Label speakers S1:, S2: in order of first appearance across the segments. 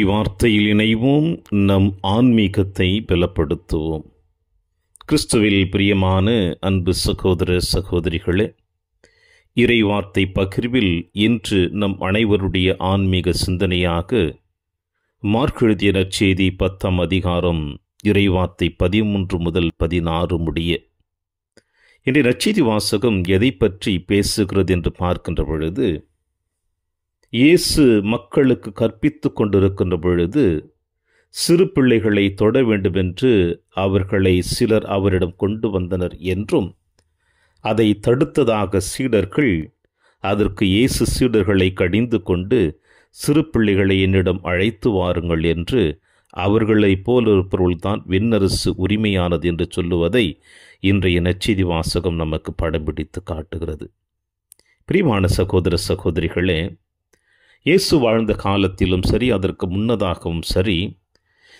S1: வார்த்தையில் இணைவோம், நம் ஆன்மீகத்தை பலப்படுத்துவோம். கிறிஸ்துவில் பிரியமான அன்பு சகோதர சகோதரிகளே, இறை வார்த்தை பகிர்வில் இன்று நம் அனைவருடைய ஆன்மீக சிந்தனையாக மார்க் எழுதிய நற்செய்தி 10ஆம் அதிகாரம் இறைவார்த்தை 13 முதல் 16 முடிய. இன்றைய நற்செய்தி வாசகம் எதை பற்றி பேசுகிறது என்று பார்க்கின்ற பொழுது, இயேசு மக்களுக்கு கற்பித்துக் கொண்டிருக்கின்ற பொழுது சிறு பிள்ளைகளை தொட வேண்டுமென்று அவர்களை சிலர் அவரிடம் கொண்டு வந்தனர் என்றும், அதை தடுத்ததாக சீடர்கள் அதற்கு இயேசு சீடர்களை கடிந்து கொண்டு சிறு பிள்ளைகளை என்னிடம் அழைத்து வாருங்கள் என்று அவர்களைப் போலிருப்பவர்கள்தான் விண்ணரசு உரிமையானது என்று சொல்லுவதை இன்றைய நற்செய்தி வாசகம் நமக்கு படம் பிடித்து காட்டுகிறது. பிரியமான சகோதர சகோதரிகளே, இயேசு வாழ்ந்த காலத்திலும் சரி, அதற்கு முன்னதாகவும் சரி,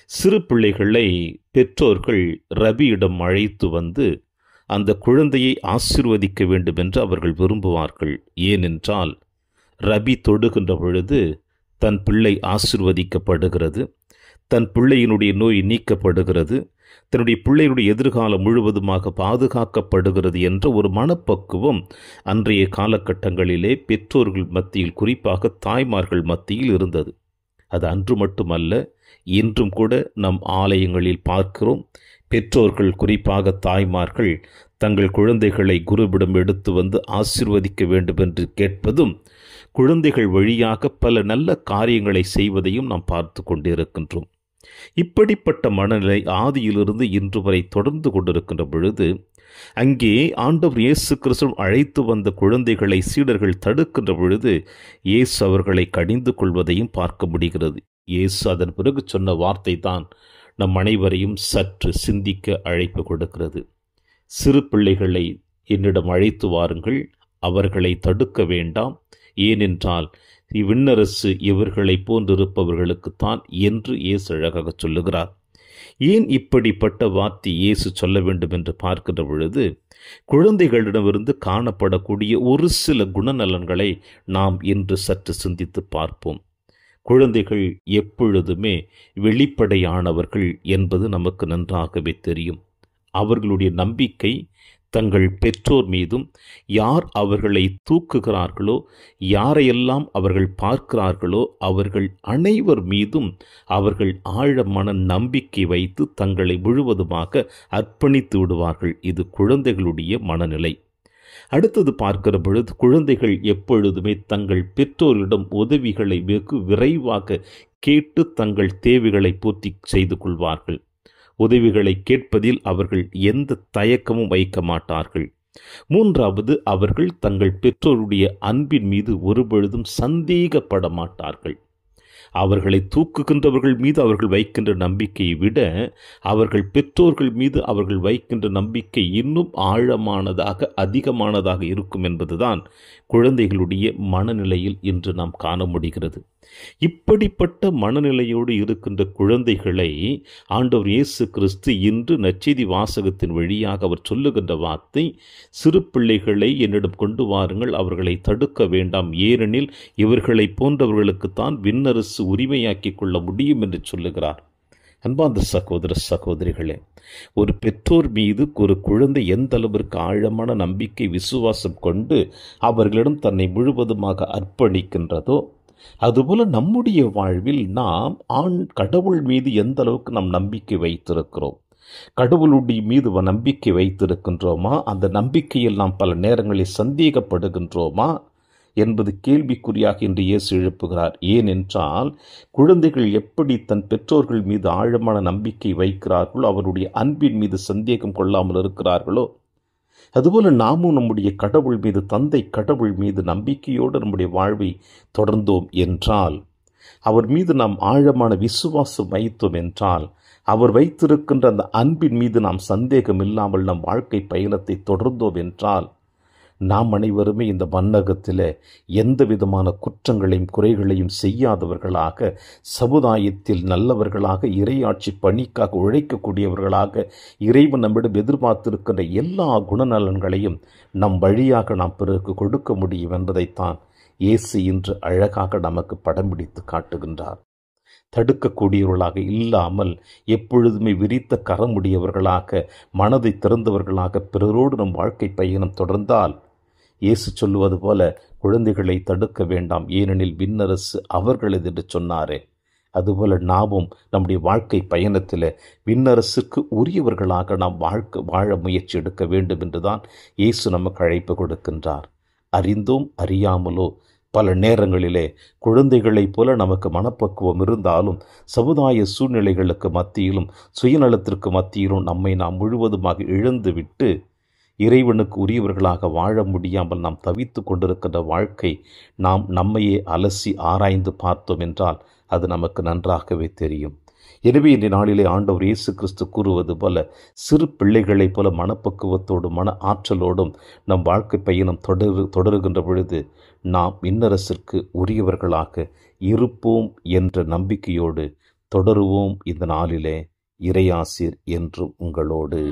S1: சிறு பிள்ளைகளை பெற்றோர்கள் ரபியிடம் அழைத்து வந்து அந்த குழந்தையை ஆசீர்வதிக்க வேண்டும் என்று அவர்கள் விரும்புவார்கள். ஏனென்றால் ரபி தொடுகின்ற பொழுது தன் பிள்ளை ஆசீர்வதிக்கப்படுகிறது, தன் பிள்ளையினுடைய நோய் நீக்கப்படுகிறது, தன்னுடைய பிள்ளையுடைய எதிர்காலம் முழுவதுமாக பாதுகாக்கப்படுகிறது என்ற ஒரு மனப்பக்குவம் அன்றைய காலகட்டங்களிலே பெற்றோர்கள் மத்தியில், குறிப்பாக தாய்மார்கள் மத்தியில் இருந்தது. அது அன்று மட்டுமல்ல, இன்றும் கூட நம் ஆலயங்களில் பார்க்கிறோம். பெற்றோர்கள், குறிப்பாக தாய்மார்கள், தங்கள் குழந்தைகளை குருவிடம் எடுத்து வந்து ஆசீர்வதிக்க வேண்டும் என்று கேட்பதும், குழந்தைகள் வழியாக பல நல்ல காரியங்களை செய்வதையும் நாம் பார்த்து கொண்டிருக்கின்றோம். இப்படிப்பட்ட மனநிலை ஆதியிலிருந்து இன்று வரை தொடர்ந்து கொண்டிருக்கின்ற பொழுது, அங்கே ஆண்டவர் இயேசு கிறிஸ்து அழைத்து வந்த குழந்தைகளை சீடர்கள் தடுக்கின்ற பொழுது இயேசு அவர்களை கடிந்து கொள்வதையும் பார்க்க முடிகிறது. இயேசு அதன் பிறகு சொன்ன வார்த்தை தான் நம் அனைவரையும் சற்று சிந்திக்க அழைப்பு கொடுக்கிறது. சிறு பிள்ளைகளை என்னிடம் அழைத்து வாருங்கள், அவர்களை தடுக்க வேண்டாம், ஏனென்றால் இவ்விண்ணரசு இவர்களை போன்றிருப்பவர்களுக்குத்தான் என்று இயேசு அழகாக சொல்லுகிறார். ஏன் இப்படிப்பட்ட வார்த்தை இயேசு சொல்ல வேண்டும் என்று பார்க்கின்ற பொழுது, குழந்தைகளிடமிருந்து காணப்படக்கூடிய ஒரு சில குணநலன்களை நாம் இன்று சற்று சிந்தித்து பார்ப்போம். குழந்தைகள் எப்பொழுதுமே வெளிப்படையானவர்கள் என்பது நமக்கு நன்றாகவே தெரியும். அவர்களுடைய நம்பிக்கை தங்கள் பெற்றோர் மீதும், யார் அவர்களை தூக்குகிறார்களோ, யாரையெல்லாம் அவர்கள் பார்க்கிறார்களோ அவர்கள் அனைவர் மீதும் அவர்கள் ஆழமான நம்பிக்கை வைத்து தங்களை முழுவதுமாக அர்ப்பணித்து விடுவார்கள். இது குழந்தைகளுடைய மனநிலை. அடுத்தது பார்க்கிற பொழுது, குழந்தைகள் எப்பொழுதுமே தங்கள் பெற்றோரிடம் உதவிகளை வெகு விரைவாக கேட்டு தங்கள் தேவைகளை பூர்த்தி செய்து கொள்வார்கள். உதவிகளை கேட்பதில் அவர்கள் எந்த தயக்கமும் வைக்க மாட்டார்கள். மூன்றாவது, அவர்கள் தங்கள் பெற்றோருடைய அன்பின் மீது ஒருபொழுதும் சந்தேகப்பட மாட்டார்கள். அவர்களை தூக்குகின்றவர்கள் மீது அவர்கள் வைக்கின்ற நம்பிக்கையை விட அவர்கள் பெற்றோர்கள் மீது அவர்கள் வைக்கின்ற நம்பிக்கை இன்னும் ஆழமானதாக, அதிகமானதாக இருக்கும் என்பதுதான் குழந்தைகளுடைய மனநிலையில் இன்று நாம் காண முடிகிறது. இப்படிப்பட்ட மனநிலையோடு இருக்கின்ற குழந்தைகளை ஆண்டவர் இயேசு கிறிஸ்து இன்று நற்செய்தி வாசகத்தின் வழியாக அவர் சொல்லுகின்ற வார்த்தை, சிறு பிள்ளைகளை என்னிடம் கொண்டு வாருங்கள், அவர்களை தடுக்க வேண்டாம், ஏனெனில் இவர்களை போன்றவர்களுக்குத்தான் விண்ணரசு உரிமையாக்கிக் கொள்ள முடியும் என்று சொல்லுகிறார். அன்பார்ந்த சகோதர சகோதரிகளே, ஒரு பெற்றோர் மீது ஒரு குழந்தை எந்த அளவிற்கு ஆழமான நம்பிக்கை, விசுவாசம் கொண்டு அவர்களிடம் தன்னை முழுவதுமாக அர்ப்பணிக்கின்றதோ, அதுபோல நம்முடைய வாழ்வில் நாம் கடவுள் மீது எந்த அளவுக்கு நாம் நம்பிக்கை வைத்திருக்கிறோம், கடவுளுடைய மீது நம்பிக்கை வைத்திருக்கின்றோமா, அந்த நம்பிக்கையில் நாம் பல நேரங்களில் சந்தேகப்படுகின்றோமா என்பது கேள்விக்குறியாக இன்று இயேசு எழுப்புகிறார். ஏனென்றால் குழந்தைகள் எப்படி தன் பெற்றோர்கள் மீது ஆழமான நம்பிக்கை வைக்கிறார்களோ, அவருடைய அன்பின் மீது சந்தேகம் கொள்ளாமல் இருக்கிறார்களோ, அதுபோல நாமும் நம்முடைய கடவுள் மீது, தந்தை கடவுள் மீது நம்பிக்கையோடு நம்முடைய வாழ்வை தொடர்ந்தோம் என்றால், அவர் மீது நாம் ஆழமான விசுவாசம் வைத்தோம் என்றால், அவர் வைத்திருக்கின்ற அந்த அன்பின் மீது நாம் சந்தேகம் இல்லாமல் நம் வாழ்க்கை பயணத்தை தொடர்ந்தோம் என்றால், நாம் அனைவருமே இந்த மன்னகத்தில் எந்த விதமான குற்றங்களையும் குறைகளையும் செய்யாதவர்களாக, சமுதாயத்தில் நல்லவர்களாக, இறையாட்சி பணிக்காக உழைக்கக்கூடியவர்களாக, இறைவன் நம்மிடம் எதிர்பார்த்திருக்கின்ற எல்லா குணநலன்களையும் நம் வழியாக நாம் பிறருக்கு கொடுக்க முடியும் என்பதைத்தான் இயேசு இன்று அழகாக நமக்கு படம் பிடித்து காட்டுகின்றார். தடுக்கக்கூடியவர்களாக இல்லாமல் எப்பொழுதுமே விரித்த கரமுடையவர்களாக, மனதை திறந்தவர்களாக பிறரோடு நம் வாழ்க்கை பயணம் தொடர்ந்தால், இயேசு சொல்லுவது போல குழந்தைகளை தடுக்க வேண்டாம், ஏனெனில் விண்ணரசு அவர்களது என்று சொன்னாரே. அதுபோல நாமும் நம்முடைய வாழ்க்கை பயணத்தில் விண்ணரசுக்கு உரியவர்களாக நாம் வாழ முயற்சி எடுக்க வேண்டும் என்றுதான் இயேசு நமக்கு அழைப்பு கொடுக்கின்றார். அறிந்தும் அறியாமலோ பல நேரங்களிலே குழந்தைகளைப் போல நமக்கு மனப்பக்குவம் இருந்தாலும் சமுதாய சூழ்நிலைகளுக்கு மத்தியிலும் சுயநலத்திற்கு மத்தியிலும் நம்மை நாம் முழுவதுமாக இழந்துவிட்டு இறைவனுக்கு உரியவர்களாக வாழ முடியாமல் நாம் தவித்து கொண்டிருக்கின்ற வாழ்க்கை நாம் நம்மையே அலசி ஆராய்ந்து பார்த்தோம் என்றால் அது நமக்கு நன்றாகவே தெரியும். எனவே இன்றைய நாளிலே ஆண்டவர் இயேசு கிறிஸ்து கூறுவது போல சிறு பிள்ளைகளைப் போல மனப்பக்குவத்தோடும் மன ஆற்றலோடும் நம் வாழ்க்கை பயணம் தொடருகின்ற பொழுது நாம் விண்ணரசிற்கு உரியவர்களாக இருப்போம் என்ற நம்பிக்கையோடு தொடருவோம். இந்த நாளிலே இறையாசிர் என்றும் உங்களோடு.